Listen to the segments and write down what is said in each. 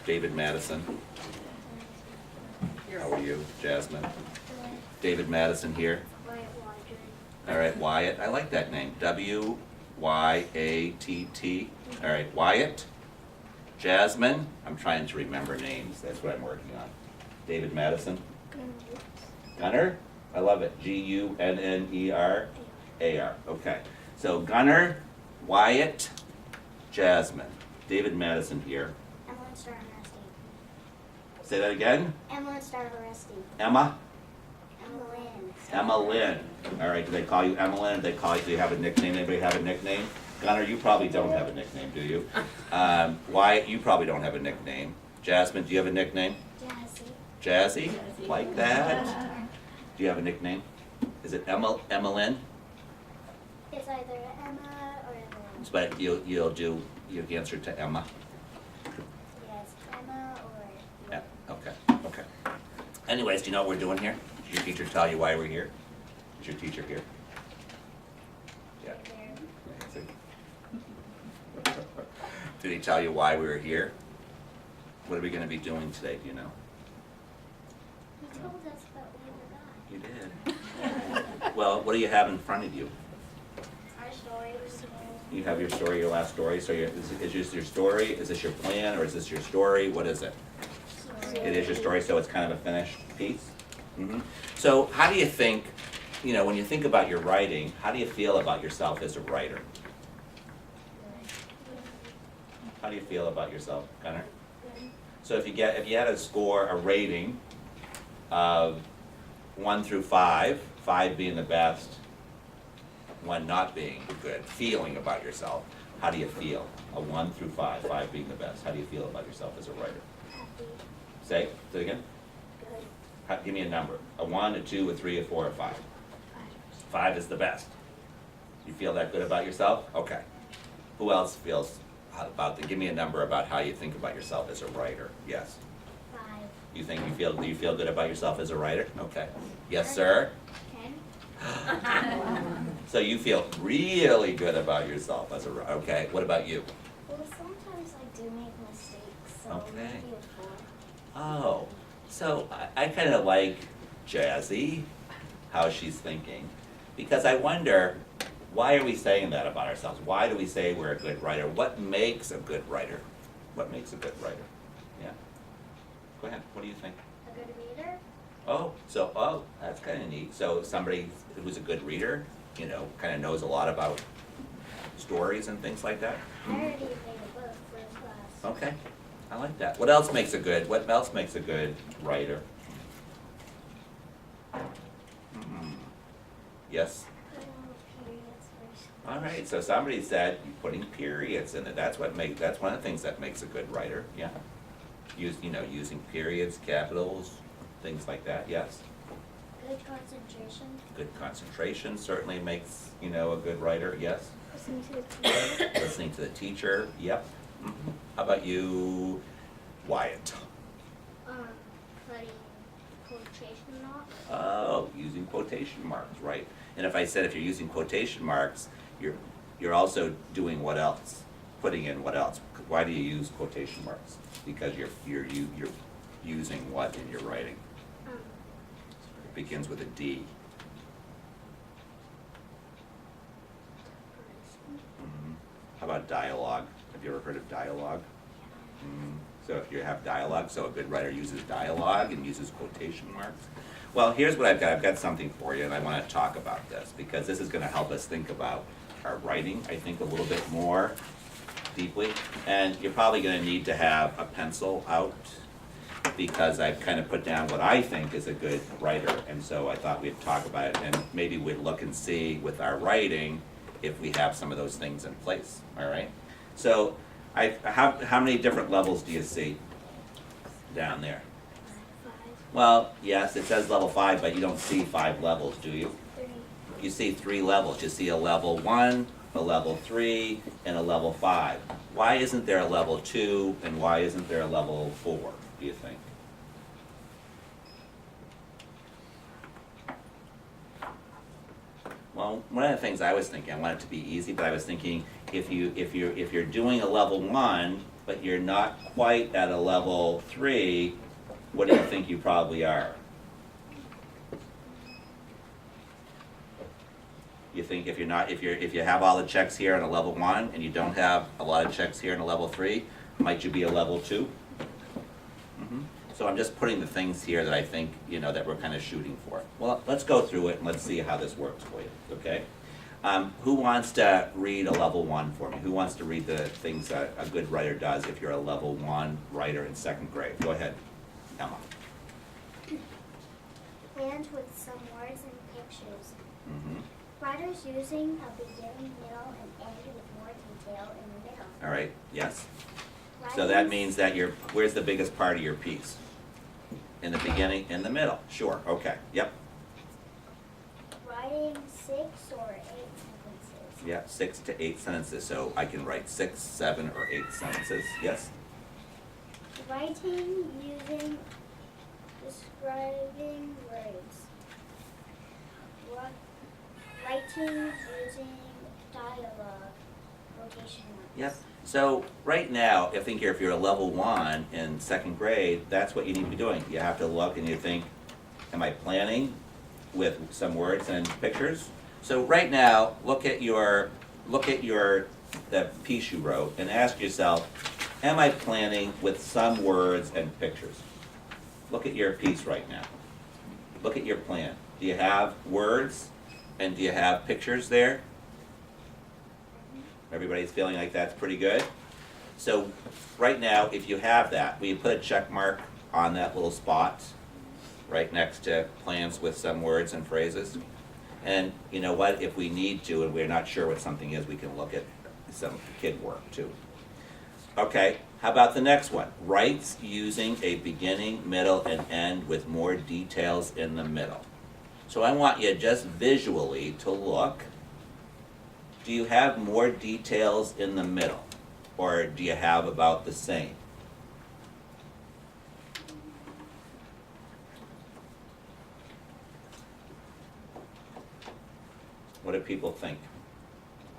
David Matteson. How are you, Jasmine? David Matteson here. All right, Wyatt. I like that name. W-Y-A-T-T. All right, Wyatt. Jasmine. I'm trying to remember names. That's what I'm working on. David Matteson. Gunner. I love it. G-U-N-N-E-R-A-R. Okay. So Gunner, Wyatt, Jasmine. David Matteson here. Emma Star Rusty. Say that again. Emma Star Rusty. Emma. Emma Lynn. Emma Lynn. All right. Do they call you Emma Lynn? Do they call you? Do you have a nickname? Anybody have a nickname? Gunner, you probably don't have a nickname, do you? Wyatt, you probably don't have a nickname. Jasmine, do you have a nickname? Jazzy. Jazzy? Like that? Do you have a nickname? Is it Emma Lynn? It's either Emma or Evelyn. But you'll answer to Emma. Yes, Emma or. Yeah. Okay. Okay. Anyways, do you know what we're doing here? Did your teacher tell you why we're here? Is your teacher here? Yeah. Did he tell you why we were here? What are we going to be doing today? Do you know? He told us, but we forgot. You did. Well, what do you have in front of you? Our stories. You have your story, your last story. So is this your story? Is this your plan, or is this your story? What is it? It is your story, so it's kind of a finished piece. Mm-hmm. So how do you think, when you think about your writing, how do you feel about yourself as a writer? How do you feel about yourself, Gunnar? So if you had a score, a rating of 1 through 5, 5 being the best, 1 not being good, feeling about yourself, how do you feel? A 1 through 5, 5 being the best. How do you feel about yourself as a writer? Happy. Say it again. Good. Give me a number. A 1, a 2, a 3, a 4, a 5. 5 is the best. You feel that good about yourself? Okay. Who else feels about that? Give me a number about how you think about yourself as a writer. Yes. 5. Do you feel good about yourself as a writer? Okay. Yes, sir. 10. So you feel really good about yourself as a writer. Okay. What about you? Well, sometimes I do make mistakes, so Okay. maybe a 4. Oh, so I kind of like Jazzy, how she's thinking, because I wonder, why are we saying that about ourselves? Why do we say we're a good writer? What makes a good writer? What makes a good writer? Yeah. Go ahead. What do you think? A good reader? Oh, that's kind of neat. So somebody who's a good reader, kind of knows a lot about stories and things like that. I already made a book for a class. Okay, I like that. What else makes a good writer? Yes? Putting periods first. All right, so somebody said putting periods in it. That's one of the things that makes a good writer. Yeah. Using periods, capitals, things like that. Yes. Good concentration. Good concentration certainly makes, a good writer. Yes. Listening to the teacher. Listening to the teacher. Yep. How about you, Wyatt? Putting quotation marks. Oh, using quotation marks, right. And if I said if you're using quotation marks, you're also doing what else? Putting in what else? Why do you use quotation marks? Because you're using what in your writing? It begins with a D. How about dialogue? Have you ever heard of dialogue? So if you have dialogue, so a good writer uses dialogue and uses quotation marks. Well, here's what I've got. I've got something for you, and I want to talk about this because this is going to help us think about our writing, I think, a little bit more deeply. And you're probably going to need to have a pencil out because I've kind of put down what I think is a good writer. And so I thought we'd talk about it, and maybe we'd look and see with our writing if we have some of those things in place, all right? So how many different levels do you see down there? 5. Well, yes, it says level 5, but you don't see 5 levels, do you? 3. You see 3 levels. You see a level 1, a level 3, and a level 5. Why isn't there a level 2, and why isn't there a level 4, do you think? Well, one of the things I was thinking, I want it to be easy, but I was thinking if you're doing a level 1, but you're not quite at a level 3, what do you think you probably are? You think if you have all the checks here in a level 1 and you don't have a lot of checks here in a level 3, might you be a level 2? So I'm just putting the things here that I think, that we're kind of shooting for. Well, let's go through it and let's see how this works for you, okay? Who wants to read a level 1 for me? Who wants to read the things that a good writer does if you're a level 1 writer in 2nd grade? Go ahead, Emma. Plans with some words and pictures. Mm-hmm. Writers using a beginning, middle, and end with more detail in the middle. All right, yes. So that means that where's the biggest part of your piece? In the beginning, in the middle, sure, okay, yep. Writing 6 or 8 sentences. Yeah, 6 to 8 sentences, so I can write 6, 7, or 8 sentences, yes? Writing using describing words. Writing using dialogue, quotation marks. Yep. So right now, I think if you're a level 1 in 2nd grade, that's what you need to be doing. You have to look and you think, am I planning with some words and pictures? So right now, look at the piece you wrote and ask yourself, am I planning with some words and pictures? Look at your piece right now. Look at your plan. Do you have words and do you have pictures there? Everybody's feeling like that's pretty good? So right now, if you have that, will you put a check mark on that little spot right next to plans with some words and phrases? And you know what, if we need to and we're not sure what something is, we can look at some kid work too. Okay, how about the next one? Writes using a beginning, middle, and end with more details in the middle. So I want you just visually to look. Do you have more details in the middle? Or do you have about the same? What do people think?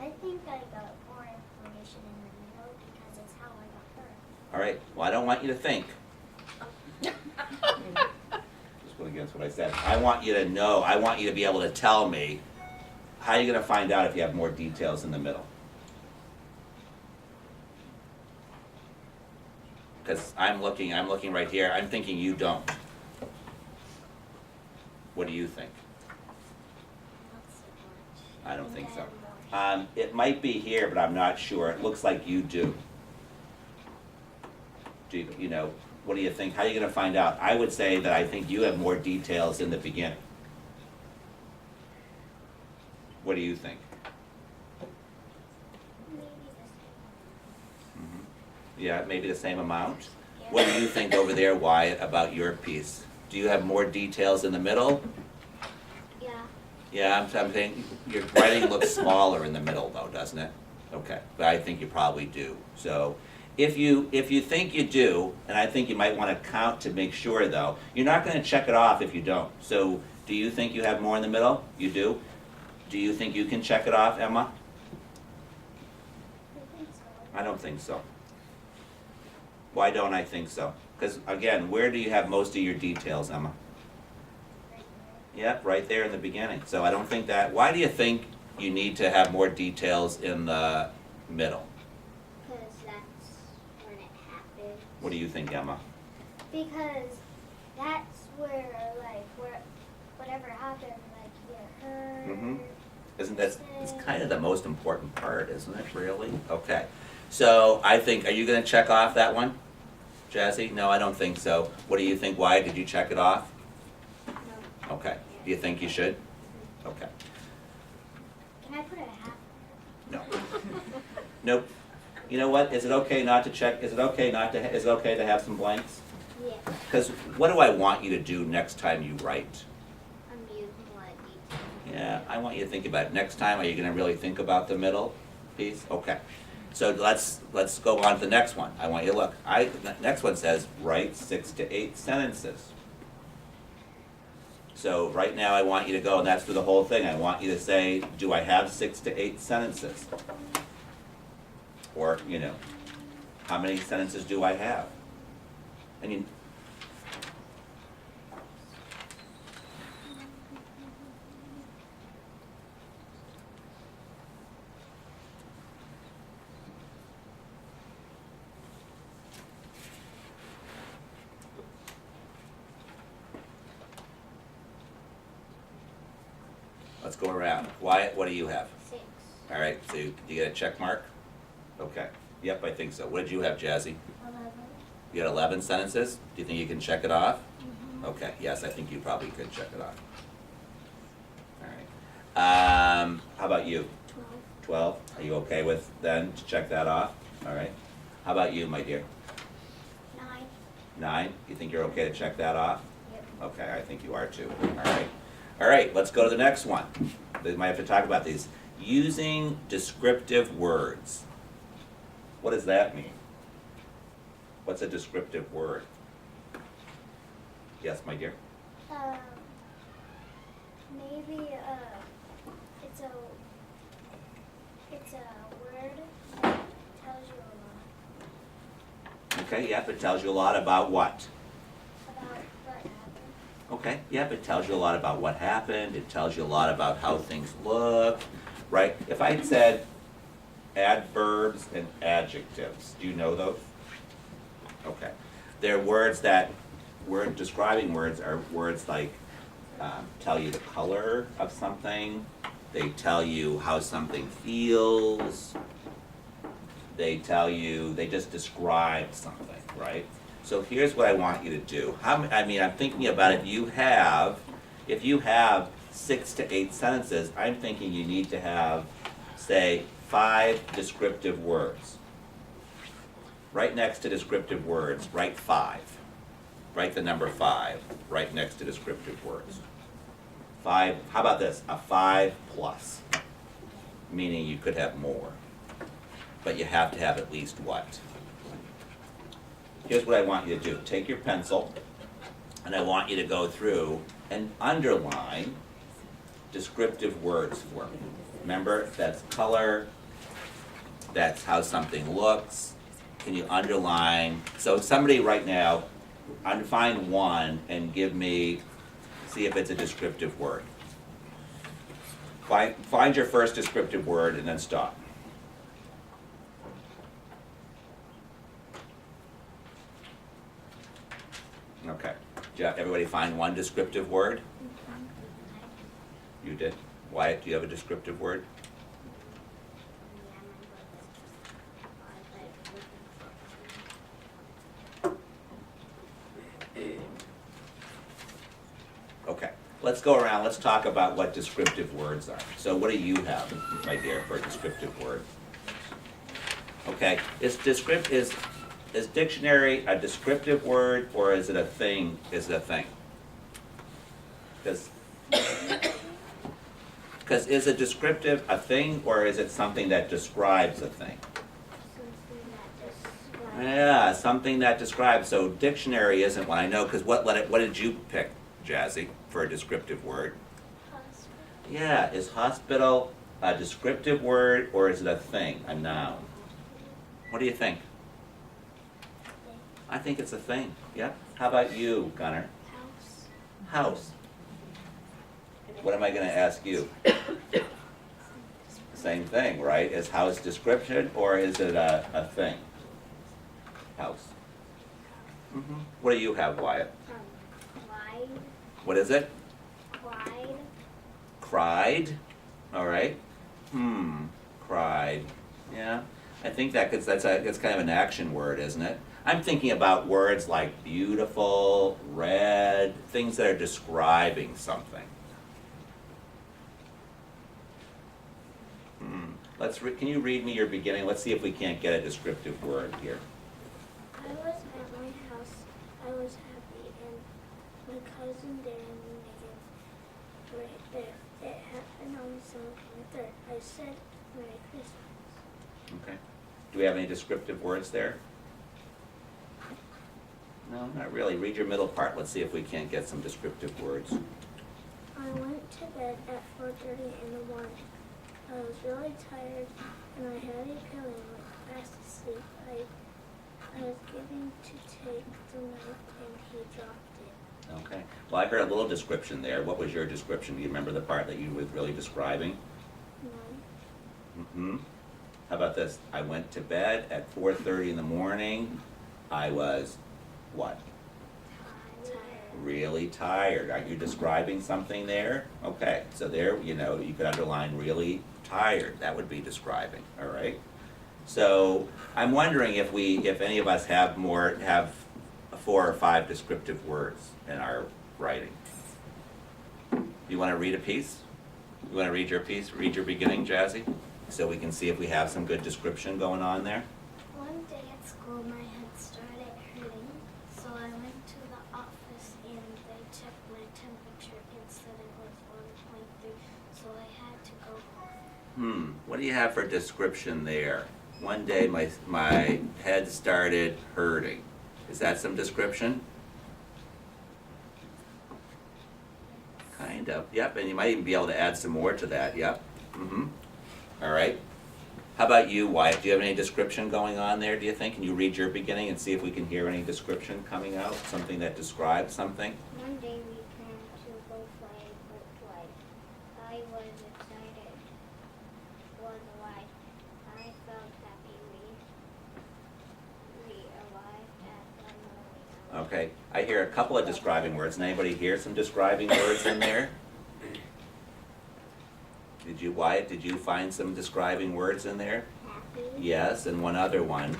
I think I got more information in the middle because it's how I got her. All right, well, I don't want you to think. Just went against what I said. I want you to know, I want you to be able to tell me how are you going to find out if you have more details in the middle. Because I'm looking right here, I'm thinking you don't. What do you think? Not so much. I don't think so. More. It might be here, but I'm not sure. It looks like you do. What do you think? How are you going to find out? I would say that I think you have more details in the beginning. What do you think? Maybe the same. Yeah, maybe the same amount? Yeah. What do you think over there, Wyatt, about your piece? Do you have more details in the middle? Yeah. Yeah, I'm saying your writing looks smaller in the middle though, doesn't it? Okay, but I think you probably do. So if you think you do, and I think you might want to count to make sure though, you're not going to check it off if you don't. So do you think you have more in the middle? You do? Do you think you can check it off, Emma? I think so. I don't think so. Why don't I think so? Because again, where do you have most of your details, Emma? Right Yep, right there in the beginning. So I don't think that, why do you think you need to have more details in the middle? Because that's when it happens. What do you think, Emma? Because that's where whatever happened, like you get hurt. Mhm. Isn't that, it's kind of the most important part, isn't it, really? Okay. So I think, are you gonna check off that one? Jazzy? No, I don't think so. What do you think? Why? Did you check it off? No. Okay. Do you think you should? Okay. Can I put a hat? No. Nope. You know what? Is it okay not to check? Is it okay to have some blanks? Yeah. Because what do I want you to do next time you write? I'm using more detail. Yeah, I want you to think about it. Next time, are you gonna really think about the middle piece? Okay. So let's go on to the next one. I want you to look. The next one says, write 6 to 8 sentences. So right now I want you to go, and that's for the whole thing. I want you to say, do I have 6 to 8 sentences? Or, How many sentences do I have? And you, let's go around. Wyatt, what do you have? 6. All right, so you get a check mark? Okay, yep, I think so. What did you have, Jazzy? 11. You had 11 sentences? Do you think you can check it off? Mm-hmm. Okay, yes, I think you probably could check it off. All right. How about you? 12. 12? Are you okay with then to check that off? All right. How about you, my dear? 9. 9? You think you're okay to check that off? Yep. Okay, I think you are too. All right. All right, let's go to the next one. We might have to talk about these. Using descriptive words. What does that mean? What's a descriptive word? Yes, my dear? Maybe it's a word that tells you a lot Okay, yep, it tells you a lot about what? about what happened. Okay, yep, it tells you a lot about what happened, it tells you a lot about how things look, right? If I had said adverbs and adjectives, do you know those? Okay. They're words that, describing words are words like tell you the color of something, they tell you how something feels, they just describe something, right? So here's what I want you to do. I'm thinking about if you have 6 to 8 sentences, I'm thinking you need to have, say, 5 descriptive words. Right next to descriptive words, write 5. Write the number 5 right next to descriptive words. 5, how about this? A 5 plus, meaning you could have more, but you have to have at least what? Here's what I want you to do. Take your pencil, and I want you to go through and underline descriptive words for me. Remember, that's color, that's how something looks. Can you underline? So somebody right now, find one and give me, see if it's a descriptive word. Find your first descriptive word and then stop. Okay. Everybody find one descriptive word? You did? Wyatt, do you have a descriptive word? Okay, let's go around, let's talk about what descriptive words are. So what do you have, my dear, for a descriptive word? Okay, is dictionary a descriptive word, or is it a thing? Is it a thing? Because is a descriptive a thing, or is it something that describes a thing? Something that describes. Yeah, something that describes. So dictionary isn't one. I know, because what did you pick, Jazzy, for a descriptive word? Hospital. Yeah, is hospital a descriptive word, or is it a thing, a noun? What do you think? I think it's a thing. Yep. How about you, Gunnar? House. House. What am I going to ask you? Same thing, right? Is house description, or is it a thing? House. What do you have, Wyatt? Cried. What is it? Cried. Cried. All right. Cried. Yeah. I think that's kind of an action word, isn't it? I'm thinking about words like beautiful, red, things that are describing something. Can you read me your beginning? Let's see if we can't get a descriptive word here. I was at my house. I was happy, and my cousin Darren made it right there. It happened on December 3rd. I said Merry Christmas. Okay. Do we have any descriptive words there? No, not really. Read your middle part. Let's see if we can't get some descriptive words. I went to bed at 4:30 in the morning. I was really tired, and I had a pillow and went fast asleep. I I was giving to take the milk and he dropped it. Okay. Well, I heard a little description there. What was your description? Do you remember the part that you were really describing? No. Mm-hmm. How about this? I went to bed at 4:30 in the morning. I was, what? Tired. Really tired. Are you describing something there? Okay, so there, you could underline really tired. That would be describing, all right? So I'm wondering if any of us have 4 or 5 descriptive words in our writing. You want to read a piece? You want to read your piece? Read your beginning, Jazzy? So we can see if we have some good description going on there. One day at school, my head started hurting, so I went to the office and they checked my temperature and said it was 1.3, so I had to go home. What do you have for description there? One day my head started hurting. Is that some description? Kind of, yep, and you might even be able to add some more to that, yep. All right. How about you, Wyatt? Do you have any description going on there, do you think? Can you read your beginning and see if we can hear any description coming out? Something that describes something? One day we planned to go fly a flight. I was excited. Was why I felt happy we arrived at the morning. Okay, I hear a couple of describing words. Anybody hear some describing words in there? Wyatt, did you find some describing words in there? Happy. Yes, and one other one.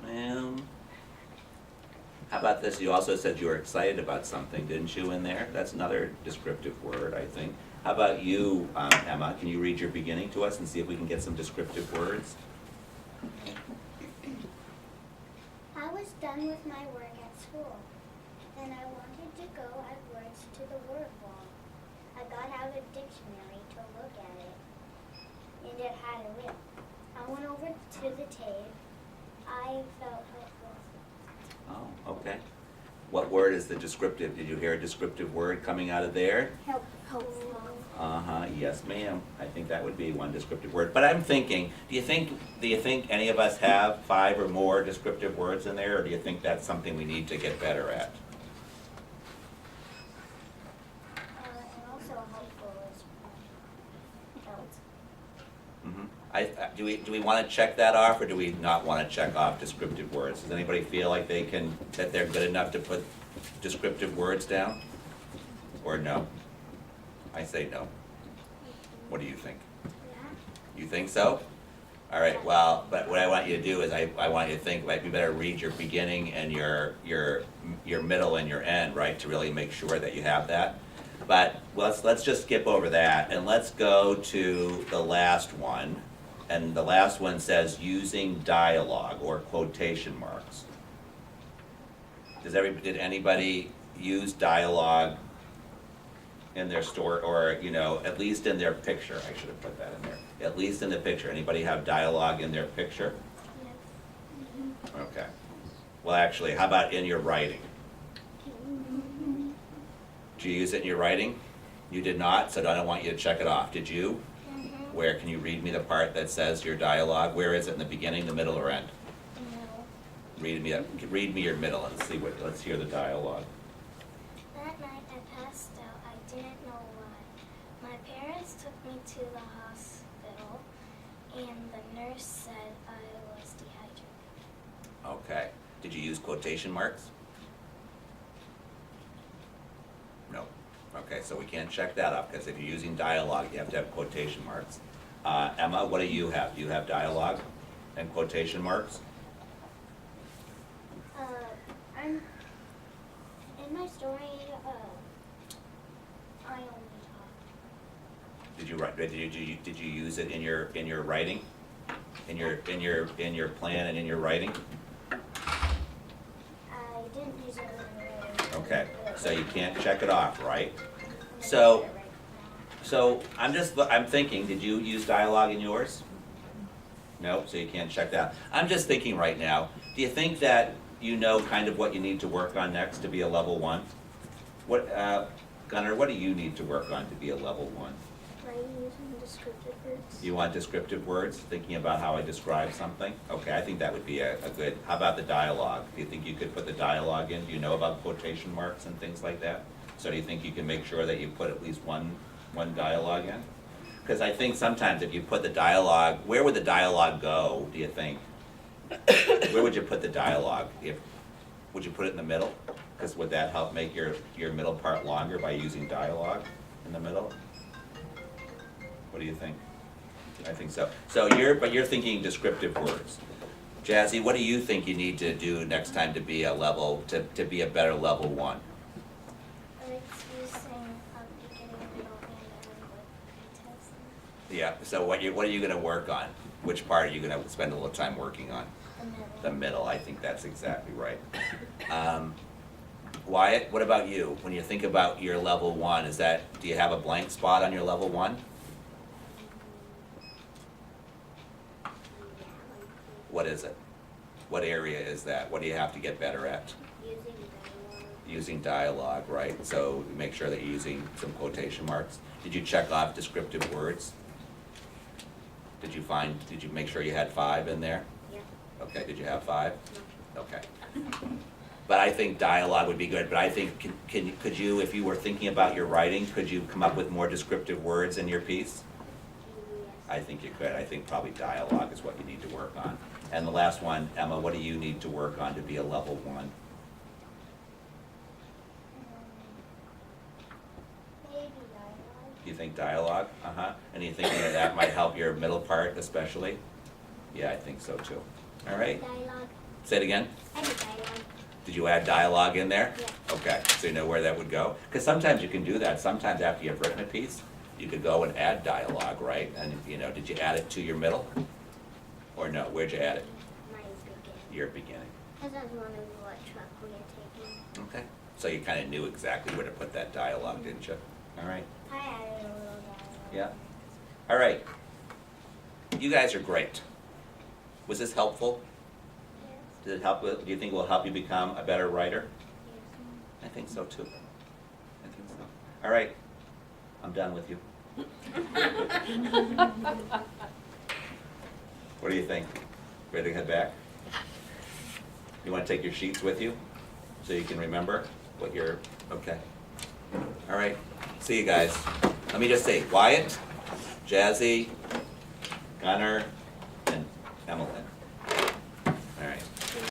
Well, how about this? You also said you were excited about something, didn't you, in there? That's another descriptive word, I think. How about you, Emma? Can you read your beginning to us and see if we can get some descriptive words? I was done with my work at school, and I wanted to go add words to the word wall. I got out a dictionary to look at it, and it had a lip. I went over to the tape. I felt hopeful. Oh, okay. What word is the descriptive? Did you hear a descriptive word coming out of there? Hopeful. Uh-huh, yes ma'am. I think that would be one descriptive word. But I'm thinking, do you think any of us have 5 or more descriptive words in there, or do you think that's something we need to get better at? And also hopeful is felt. Do we want to check that off, or do we not want to check off descriptive words? Does anybody feel like that they're good enough to put descriptive words down? Or no? I say no. What do you think? Yeah. You think so? All right, well, but what I want you to do is I want you to think, like, you better read your beginning and your middle and your end, right, to really make sure that you have that. But let's just skip over that, and let's go to the last one. And the last one says using dialogue or quotation marks. Did anybody use dialogue in their story, or, at least in their picture? I should have put that in there. At least in the picture. Anybody have dialogue in their picture? Yes. Okay. Well, actually, how about in your writing? Did you use it in your writing? You did not, so I don't want you to check it off. Did you? Where, can you read me the part that says your dialogue? Where is it, in the beginning, the middle, or end? No. Read me your middle and let's hear the dialogue. That night I passed out. I didn't know why. My parents took me to the hospital, and the nurse said I was dehydrated. Okay. Did you use quotation marks? No. Okay, so we can't check that off, because if you're using dialogue, you have to have quotation marks. Emma, what do you have? Do you have dialogue and quotation marks? I'm in my story. I only talk. Did you write? Did you use it in your writing? In your plan and in your writing? I didn't use it in the Okay, so you can't check it off, right? So I'm thinking, did you use dialogue in yours? No, so you can't check that. I'm just thinking right now, do you think that you know kind of what you need to work on next to be a level 1? Gunnar, what do you need to work on to be a level 1? Writing using descriptive words. You want descriptive words, thinking about how I describe something? Okay, I think that would be a good, how about the dialogue? Do you think you could put the dialogue in? Do you know about quotation marks and things like that? So do you think you can make sure that you put at least one dialogue in? Because I think sometimes if you put the dialogue, where would the dialogue go, do you think? Where would you put the dialogue? Would you put it in the middle? Because would that help make your middle part longer by using dialogue in the middle? What do you think? I think so. But you're thinking descriptive words. Jazzy, what do you think you need to do next time to be a better level 1? Like using beginning, middle, and end with Matteson. Yeah, so what are you gonna work on? Which part are you gonna spend a little time working on? The middle. The middle, I think that's exactly right. Wyatt, what about you? When you think about your level 1, do you have a blank spot on your level 1? What is it? What area is that? What do you have to get better at? Using dialogue. Using dialogue, right? So make sure that you're using some quotation marks. Did you check off descriptive words? Did you make sure you had 5 in there? Yeah. Okay, did you have 5? No. Okay. But I think dialogue would be good, but I think, could you, if you were thinking about your writing, could you come up with more descriptive words in your piece? Yes. I think you could. I think probably dialogue is what you need to work on. And the last one, Emma, what do you need to work on to be a level 1? Maybe dialogue. You think dialogue? And you think that might help your middle part especially? Yeah, I think so too. All right. Dialogue. Say it again. I did dialogue. Did you add dialogue in there? Yeah. Okay, so you know where that would go? Because sometimes you can do that. Sometimes after you've written a piece, you could go and add dialogue, right? And, did you add it to your middle? Or no, where'd you add it? My beginning. Your beginning. Because I was wondering what truck we are taking. Okay. So you kind of knew exactly where to put that dialogue, didn't you? All right. I added a little dialogue. Yeah. All right. You guys are great. Was this helpful? Yes. Did it help? Do you think it will help you become a better writer? Yes. I think so too. I think so. All right. I'm done with you. What do you think? Ready to head back? You want to take your sheets with you so you can remember what you're, okay. All right, see you guys. Let me just say, Wyatt, Jazzy, Gunnar, and Emmeline.